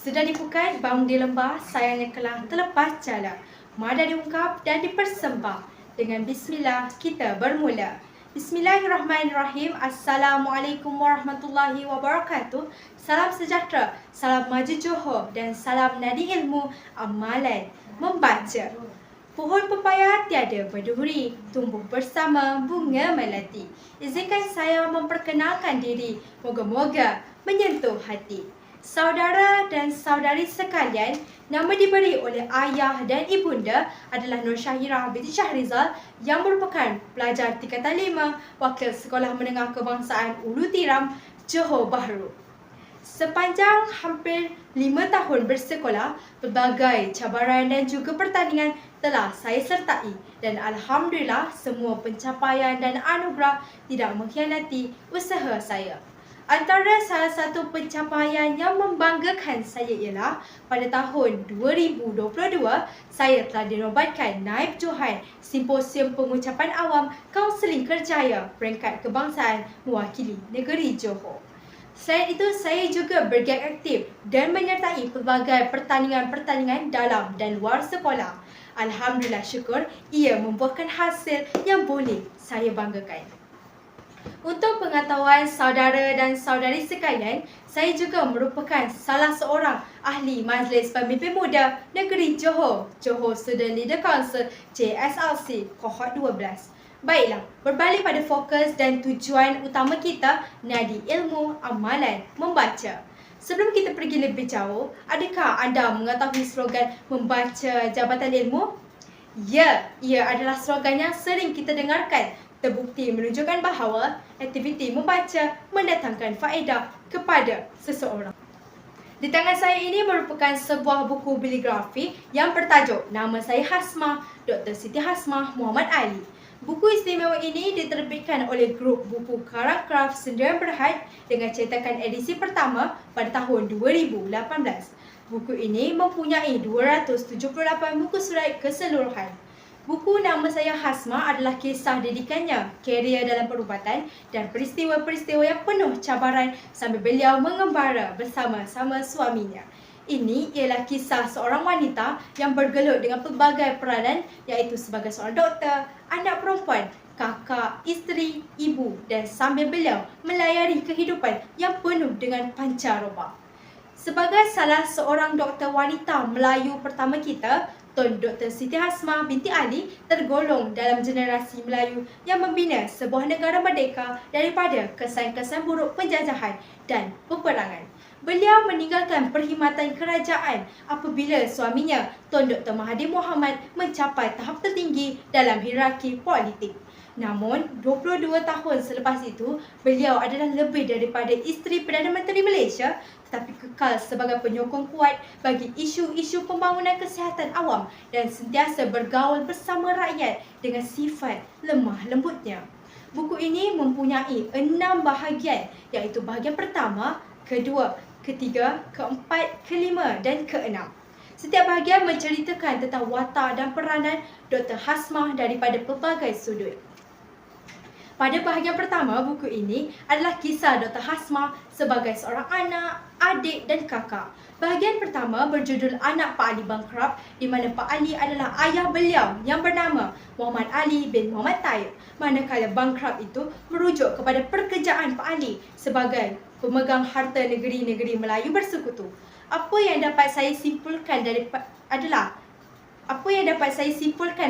Sudah dibuka bang di lembah, sayangnya kelang terlepas jala. Mada diungkap dan dipersembah. Dengan bismillah kita bermula. Bismillahirrahmanirrahim. Assalamualaikum warahmatullahi wabarakatuh. Salam sejahtera, salam maju Johor dan salam nadi ilmu amalan membaca. Pohon pepaya tiada berduri, tumbuh bersama bunga melati. Izinkan saya memperkenalkan diri, moga-moga menyentuh hati. Saudara dan saudari sekalian, nama diberi oleh ayah dan ibunda adalah Nur Syahirah binti Syahrizal yang merupakan pelajar tingkatan 5 Wakil Sekolah Menengah Kebangsaan Ulu Tiram, Johor Bahru. Sepanjang hampir 5 tahun bersekolah, pelbagai cabaran dan juga pertandingan telah saya sertai dan alhamdulillah semua pencapaian dan anugerah tidak mengkhianati usaha saya. Antara salah satu pencapaian yang membanggakan saya ialah pada tahun 2022, saya telah dinobatkan Naib Johan Simposium Pengucapan Awam Kaunseling Kerjaya Peringkat Kebangsaan mewakili negeri Johor. Selain itu, saya juga bergiat aktif dan menyertai pelbagai pertandingan-pertandingan dalam dan luar sekolah. Alhamdulillah syukur ia membuahkan hasil yang boleh saya banggakan. Untuk pengetahuan saudara dan saudari sekalian, saya juga merupakan salah seorang ahli Majlis Pemimpin Muda Negeri Johor, Johor Student Leader Council JSLC Kohort 12. Baiklah, berbalik pada fokus dan tujuan utama kita, nadi ilmu amalan membaca. Sebelum kita pergi lebih jauh, adakah anda mengetahui slogan membaca Jabatan Ilmu? Ya, ia adalah slogan yang sering kita dengarkan. Terbukti menunjukkan bahawa aktiviti membaca mendatangkan faedah kepada seseorang. Di tangan saya ini merupakan sebuah buku biografi yang bertajuk Nama Saya Hasmah, Dr. Siti Hasmah Muhammad Ali. Buku istimewa ini diterbitkan oleh grup buku Karang Kraft Sendirian Berhad dengan cetakan edisi pertama pada tahun 2018. Buku ini mempunyai 278 muka surat keseluruhan. Buku Nama Saya Hasmah adalah kisah didikannya, karier dalam perubatan dan peristiwa-peristiwa yang penuh cabaran sambil beliau mengembara bersama-sama suaminya. Ini ialah kisah seorang wanita yang bergelut dengan pelbagai peranan, iaitu sebagai seorang doktor, anak perempuan, kakak, isteri, ibu dan sambil beliau melayari kehidupan yang penuh dengan pancaroba. Sebagai salah seorang doktor wanita Melayu pertama kita, Tun Dr. Siti Hasmah binti Ali tergolong dalam generasi Melayu yang membina sebuah negara merdeka daripada kesan-kesan buruk penjajahan dan peperangan. Beliau meninggalkan perkhidmatan kerajaan apabila suaminya, Tun Dr. Mahathir Mohamad mencapai tahap tertinggi dalam hierarki politik. Namun, 22 tahun selepas itu, beliau adalah lebih daripada isteri Perdana Menteri Malaysia tetapi kekal sebagai penyokong kuat bagi isu-isu pembangunan kesihatan awam dan sentiasa bergaul bersama rakyat dengan sifat lemah lembutnya. Buku ini mempunyai 6 bahagian, iaitu bahagian pertama, kedua, ketiga, keempat, kelima dan keenam. Setiap bahagian menceritakan tentang watak dan peranan Dr. Hasmah daripada pelbagai sudut. Pada bahagian pertama, buku ini adalah kisah Dr. Hasmah sebagai seorang anak, adik dan kakak. Bahagian pertama berjudul Anak Pak Ali Bangkrap, di mana Pak Ali adalah ayah beliau yang bernama Muhammad Ali bin Muhammad Taib. Manakala bangkrap itu merujuk kepada pekerjaan Pak Ali sebagai pemegang harta negeri-negeri Melayu bersekutu. Apa yang dapat saya simpulkan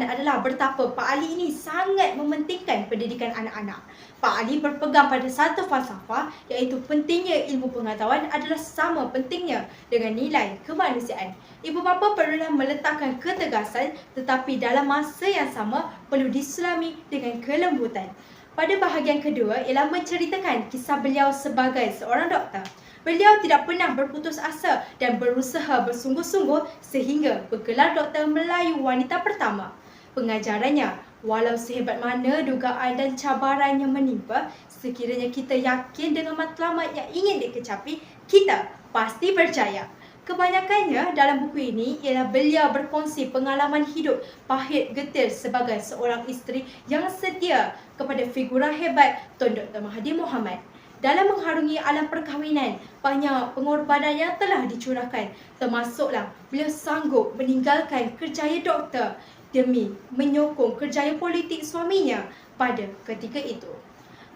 adalah betapa Pak Ali ini sangat mementingkan pendidikan anak-anak. Pak Ali berpegang pada satu falsafah, iaitu pentingnya ilmu pengetahuan adalah sama pentingnya dengan nilai kemanusiaan. Ibu bapa perlulah meletakkan ketegasan, tetapi dalam masa yang sama perlu disulami dengan kelembutan. Pada bahagian kedua ialah menceritakan kisah beliau sebagai seorang doktor. Beliau tidak pernah berputus asa dan berusaha bersungguh-sungguh sehingga bergelar Doktor Melayu wanita pertama. Pengajarannya, walau sehebat mana dugaan dan cabaran yang menimpa, sekiranya kita yakin dengan matlamat yang ingin dikecapi, kita pasti berjaya. Kebanyakannya dalam buku ini ialah beliau berkongsi pengalaman hidup pahit getir sebagai seorang isteri yang setia kepada figura hebat Tun Dr. Mahathir Mohamad. Dalam mengharungi alam perkahwinan, banyak pengorbanan yang telah dicurahkan, termasuklah beliau sanggup meninggalkan kerjaya doktor demi menyokong kerjaya politik suaminya pada ketika itu.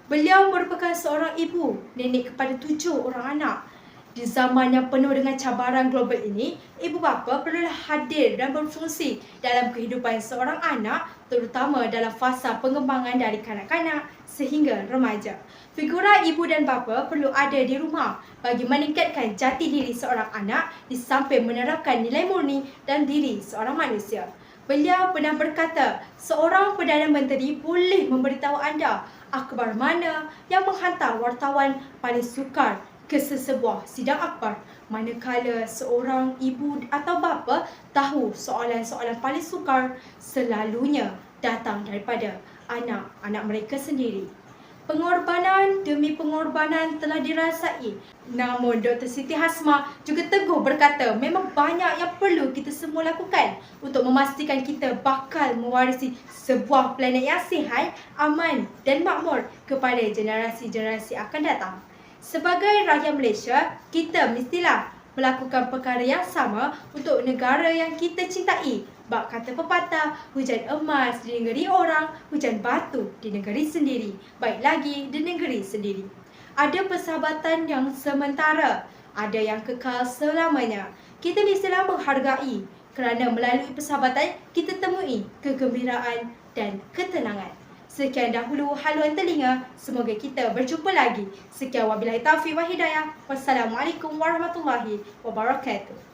Beliau merupakan seorang ibu, nenek kepada 7 orang anak. Di zaman yang penuh dengan cabaran global ini, ibu bapa perlulah hadir dan berfungsi dalam kehidupan seorang anak, terutama dalam fasa pengembangan dari kanak-kanak sehingga remaja. Figura ibu dan bapa perlu ada di rumah bagi meningkatkan jati diri seorang anak di samping menerapkan nilai murni dan diri seorang manusia. Beliau pernah berkata, seorang Perdana Menteri boleh memberitahu anda akhbar mana yang menghantar wartawan paling sukar ke sesebuah sidang akhbar, manakala seorang ibu atau bapa tahu soalan-soalan paling sukar selalunya datang daripada anak-anak mereka sendiri. Pengorbanan demi pengorbanan telah dirasai. Namun Dr. Siti Hasmah juga teguh berkata memang banyak yang perlu kita semua lakukan untuk memastikan kita bakal mewarisi sebuah planet yang sihat, aman dan makmur kepada generasi-generasi akan datang. Sebagai rakyat Malaysia, kita mestilah melakukan perkara yang sama untuk negara yang kita cintai. Bak kata pepatah, hujan emas di negeri orang, hujan batu di negeri sendiri, baik lagi di negeri sendiri. Ada persahabatan yang sementara, ada yang kekal selamanya. Kita mestilah menghargai kerana melalui persahabatan kita temui kegembiraan dan ketenangan. Sekian dahulu haluan telinga, semoga kita berjumpa lagi. Sekian wabillahi taufiq wa hidayah. Wassalamualaikum warahmatullahi wabarakatuh.